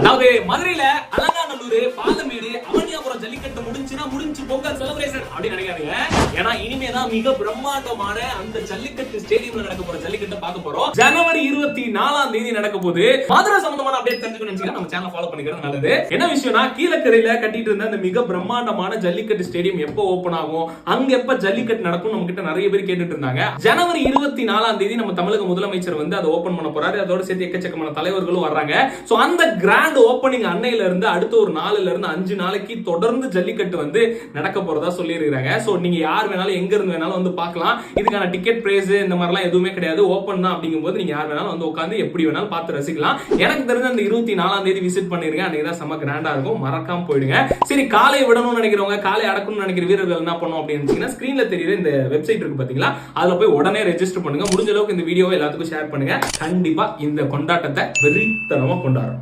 அதாவது மதுரையில அலங்காநல்லூர், பாலமேடு, அவனியாபுரம் ஜல்லிக்கட்டு முடிஞ்சு பொங்கல் செலிப்ரேஷன் அப்படின்னு நினைக்காதீங்க. ஏன்னா இனிமேதான் மிக பிரம்மாண்டமான அந்த ஜல்லிக்கட்டு ஸ்டேடியம்ல நடக்க போற ஜல்லிக்கட்டை பார்க்க போறோம். ஜனவரி 24ஆம் தேதி நடக்க போகுது. மதுரை சம்பந்தமான அப்டேட் தெரிஞ்சுக்கணும் நம்ம சேனலை ஃபாலோ பண்ணிக்கிறது நல்லது. என்ன விஷயம்னா, கீழக்கரையில கட்டிட்டு இருந்த அந்த மிக பிரம்மாண்டமான ஜல்லிக்கட்டு ஸ்டேடியம் எப்போ ஓபன் ஆகும், அங்க எப்ப ஜல்லிக்கட்டு நடக்கும் நம்ம கிட்ட நிறைய பேர் கேட்டுட்டு இருந்தாங்க. ஜனவரி 24ஆம் தேதி நம்ம தமிழக முதலமைச்சர் வந்து அதை ஓபன் பண்ண போறாரு. அதோட சேர்த்து எக்கச்சக்கமான தலைவர்களும் வர்றாங்க. சோ அந்த கிராண்ட் ஓபனிங் அன்னையில இருந்து அடுத்த ஒரு 4ல இருந்து 5 நாளைக்கு தொடர்ந்து ஜல்லிக்கட்டு வந்து நடக்க போறதா சொல்லி இருக்காங்க. சோ நீங்க யார் வேணாலும் எங்க இருந்து வேணாலும் வந்து பார்க்கலாம். இதுக்கான டிக்கெட் பிரைஸ் இந்த மாதிரிலாம் எதுவுமே கிடையாது. ஓபன் தான் அப்படிங்கும்போது நீங்க யார் வேணாலும் வந்து உட்காந்து எப்படி வேணாலும் பார்த்து ரசிக்கலாம். எனக்கு தெரிஞ்ச அந்த 24ஆம் தேதி விசிட் பண்ணிருங்க. அன்னைக்கு தான் செம்ம கிராண்டா இருக்கும். மறக்காம போயிடுங்க. சரி, காலை விடணும்னு நினைக்கிறவங்க, காலை அடக்கணும்னு நினைக்கிற வீரர்கள் என்ன பண்ணும் அப்படின்னு ஸ்கிரீன்ல தெரியுற இந்த வெப்சைட் இருக்கு பாத்தீங்களா, அதுல போய் உடனே ரெஜிஸ்டர் பண்ணுங்க. முடிஞ்ச அளவுக்கு இந்த வீடியோவை எல்லாத்துக்கும் ஷேர் பண்ணுங்க. கண்டிப்பா இந்த கொண்டாட்டத்தை வெறித்தனமா கொண்டாடும்.